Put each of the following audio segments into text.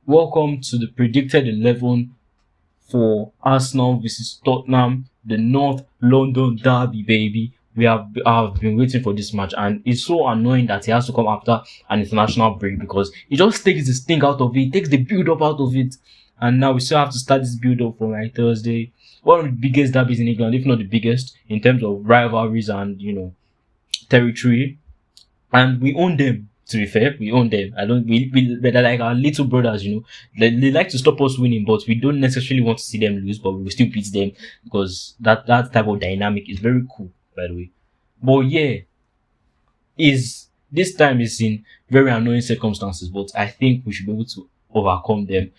Welcome to the predicted 11 for Arsenal versus Tottenham, the North London derby, baby. I've been waiting for this match, and it's so annoying that it has to come after an international break because it just takes the sting out of it, takes the build up out of it, and now we still have to start this build up from like Thursday. One of the biggest derbies in England, if not the biggest, in terms of rivalries and territory, and we own them. To be fair, we own them. I don't. They're like our little brothers. They like to stop us winning, but we don't necessarily want to see them lose. But we will still beat them because that type of dynamic is very cool, by the way. But yeah, is this time is in very annoying circumstances, but I think we should be able to overcome them.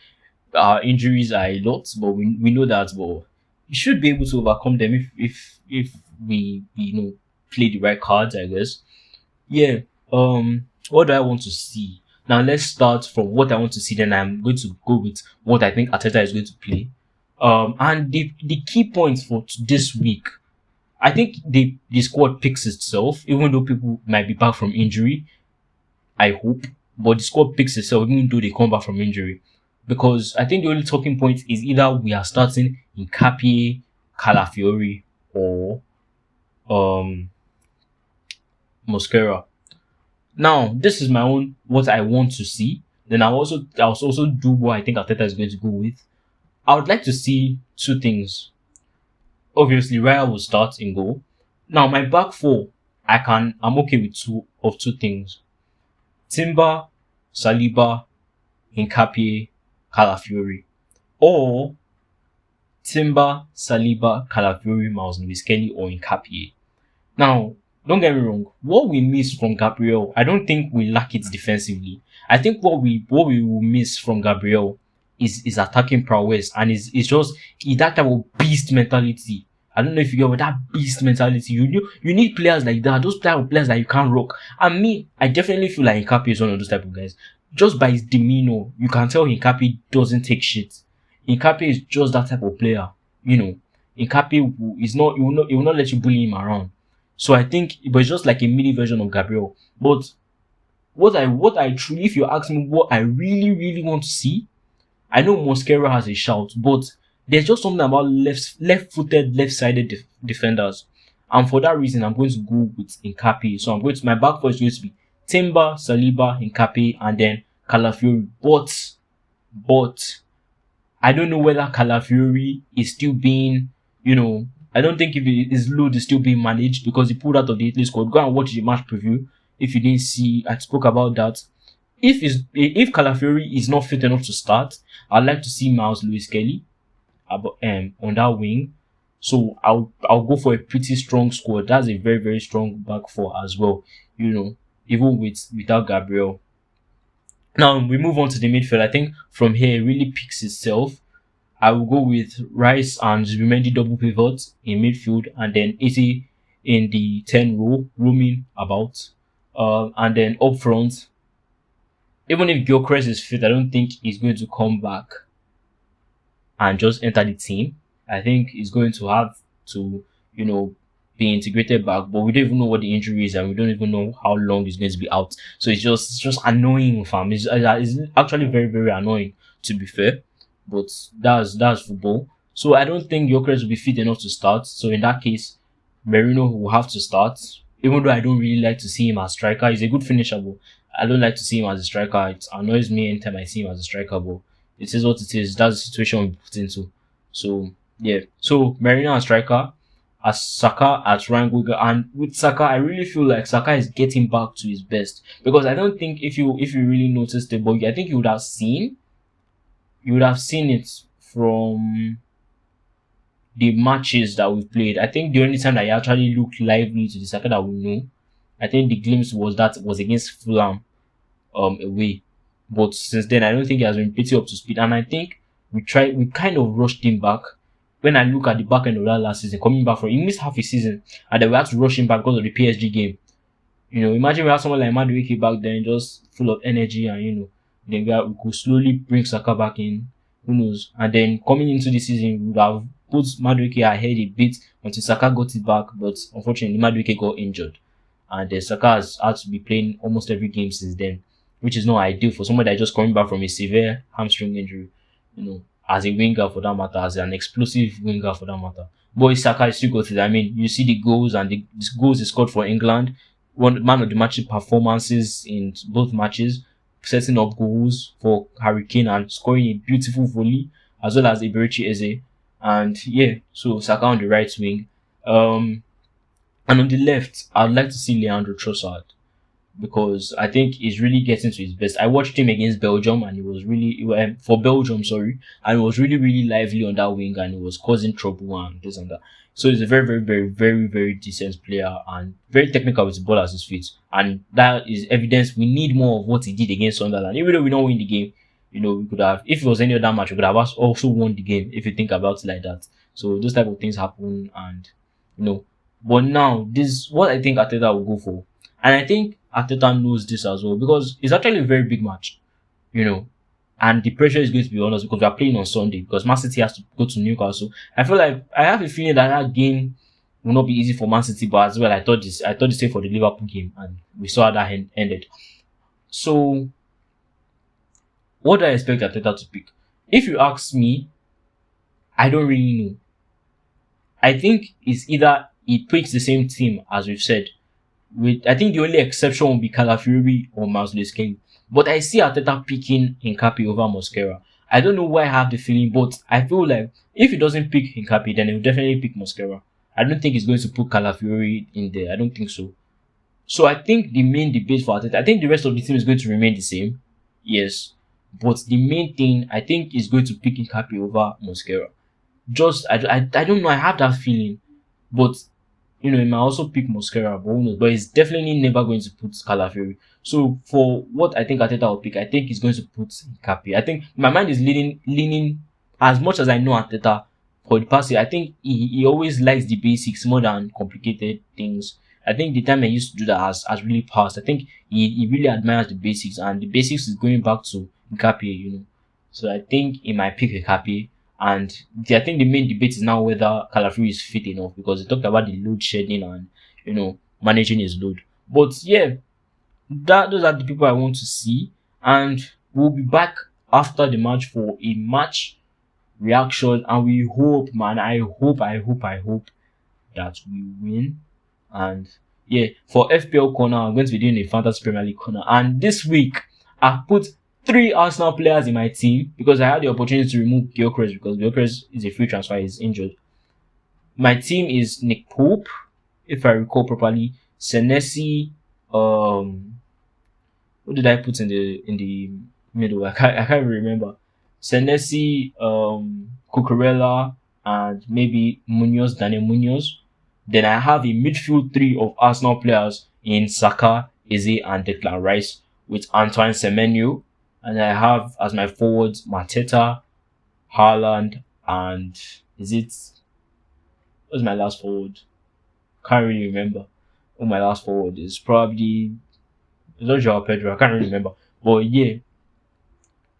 Our injuries are a lot, but we know that, but we should be able to overcome them if we play the right cards, I guess. Yeah. What do I want to see? Now let's start from what I want to see. Then I'm going to go with what I think Arteta is going to play. And the key points for this week, I think the squad picks itself, even though people might be back from injury. I hope, but the squad picks itself, even though they come back from injury, because I think the only talking point is either we are starting Hincapié, Calafiori, or Mosquera. Now, this is my own what I want to see. Then I'll also do what I think Arteta is going to go with. I would like to see two things. Obviously, Raya will start in goal. Now, my back four, I'm okay with two things. Timber, Saliba, Hincapié, Calafiori. Or Timber, Saliba, Calafiori, Miles Kelly, or Hincapié. Now, don't get me wrong. What we miss from Gabriel, I don't think we lack it defensively. I think what we will miss from Gabriel is attacking prowess, and is that type of beast mentality. I don't know if you get what that beast mentality. You need players like that. Those type of players that you can't rock. And me, I definitely feel like Hincapié is one of those type of guys. Just by his demeanor, you can tell Hincapié doesn't take shit. Hincapié is just that type of player. Hincapié he will not let you bully him around. So I think it was just like a mini version of Gabriel. But what I truly, if you ask me what I really, really want to see, I know Mosquera has a shout, but there's just something about left-footed, left-sided defenders. And for that reason, I'm going to go with Hincapié. So my back four is going to be Timber, Saliba, Hincapié, and then Calafiori. But I don't know whether Calafiori is still being, I don't think if his load is still being managed because he pulled out of the Italy squad. Go and watch the match preview if you didn't see. I spoke about that. If Calafiori is not fit enough to start, I'd like to see Miles Kelly on that wing. So I'll go for a pretty strong squad. That's a very, very strong back four as well. Even without Gabriel. Now we move on to the midfield. I think from here it really picks itself. I will go with Rice and Zubimendi double pivot in midfield, and then 80 in the 10 row, roaming about. And then up front, even if Gyökeres is fit, I don't think he's going to come back and just enter the team. I think he's going to have to, be integrated back, but we don't even know what the injury is, and we don't even know how long he's going to be out. So it's just annoying, fam. It's actually very, very annoying, to be fair. But that's football. So I don't think Gyökeres will be fit enough to start. So in that case, Merino will have to start. Even though I don't really like to see him as striker, he's a good finisher, but I don't like to see him as a striker. It annoys me anytime I see him as a striker, but it is what it is. That's the situation we put into. So yeah. So Merino as striker, as Saka at right winger, and with Saka, I really feel like Saka is getting back to his best, because I don't think if you really noticed it, but I think you would have seen it from the matches that we've played. I think the only time that he actually looked lively to the Saka that we know, I think the glimpse was against Fulham away. But since then, I don't think he has been pretty up to speed. And I think we kind of rushed him back. When I look at the back end of that last season, coming back he missed half a season, and then we had to rush him back because of the PSG game. Imagine we have someone like Madueke back then, just full of energy, and then we could slowly bring Saka back in. Who knows? And then coming into the season, we would have put Madueke ahead a bit until Saka got it back, but unfortunately Madueke got injured, and Saka has had to be playing almost every game since then. which is not ideal for somebody that just coming back from a severe hamstring injury, as a winger for that matter, as an explosive winger for that matter. Boy, Saka is still got it. I mean, you see the goals and the goals he scored for England, one man of the match performances in both matches, setting up goals for Harry Kane and scoring a beautiful volley, as well as Iberichi Eze. And yeah, so Saka on the right wing. Um, and on the left, I'd like to see Leandro Trossard because I think he's really getting to his best. I watched him against Belgium and he was really for Belgium, sorry, and he was really really lively on that wing and he was causing trouble and this and that. So he's a very very very very very decent player and very technical with the ball at his feet, and that is evidence we need more of what he did against Sunderland. Even though we don't win the game, we could have, if it was any other match, we could have also won the game if you think about it like that. So those type of things happen, and you know, but now this what I think Ateta will go for. And I think Ateta knows this as well because it's actually a very big match, you know. And the pressure is going to be on us because we are playing on Sunday because Man City has to go to Newcastle. I feel like I have a feeling that that game will not be easy for Man City, but as well I thought the same for the Liverpool game and we saw how that ended. So what do I expect Ateta to pick? If you ask me, I don't really know. I think it's either he picks the same team as we've said. I think the only exception will be Calafiori or Mousely Kelly. But I see Arteta picking Hincapié over Mosquera. I don't know why I have the feeling, but I feel like if he doesn't pick Hincapié, then he'll definitely pick Mosquera. I don't think he's going to put Calafiori in there. I don't think so. So I think the main debate for Arteta, I think the rest of the team is going to remain the same. Yes. But the main thing, I think, is going to pick Hincapié over Mosquera. I don't know. I have that feeling. But he might also pick Mosquera, but who knows? But he's definitely never going to put Calafiori. So for what I think Ateta will pick, I think he's going to put Capi. I think my mind is leaning as much as I know Ateta for the past year. I think he always likes the basics more than complicated things. I think the time I used to do that has really passed. I think he really admires the basics, and the basics is going back to Capi. So I think he might pick Capi. And I think the main debate is now whether Calafiori is fit enough because they talked about the load shedding and managing his load. But yeah, those are the people I want to see, and we'll be back after the match for a match reaction. And we hope, man, I hope that we win. And yeah, for FPL corner, I'm going to be doing a Fantasy Premier League corner. And this week, I've put 3 Arsenal players in my team because I had the opportunity to remove Gyökeres because Gyökeres is a free transfer, he's injured. My team is Nick Pope, if I recall properly, Senesi, what did I put in the middle? I can't remember. Senesi, Cucurella, and maybe Daniel Munoz. Then I have a midfield 3 of Arsenal players in Saka, Eze, and Declan Rice with Antoine Semenyo. And I have as my forwards Mateta, Haaland, and what's my last forward? Can't really remember. Who my last forward is probably it's not Joao Pedro. I can't really remember. But yeah.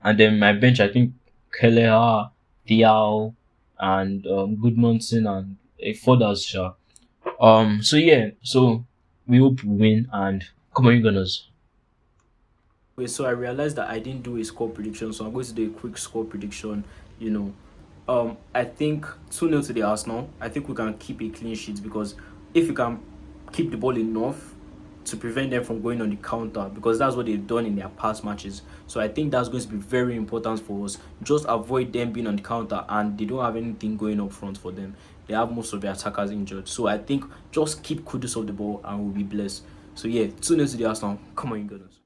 And then my bench, I think Kelleher, Diao, and Goodmanson and Fodders. So yeah. So we hope we win and come on, you Gunners. So I realized that I didn't do a score prediction, so I'm going to do a quick score prediction. I think 2-0 to the Arsenal. I think we can keep a clean sheet because if we can keep the ball enough to prevent them from going on the counter, because that's what they've done in their past matches. So I think that's going to be very important for us. Just avoid them being on the counter, and they don't have anything going up front for them. They have most of their attackers injured. So I think just keep Kudus off the ball and we'll be blessed. So yeah, 2-0 to the Arsenal. Come on, you guys.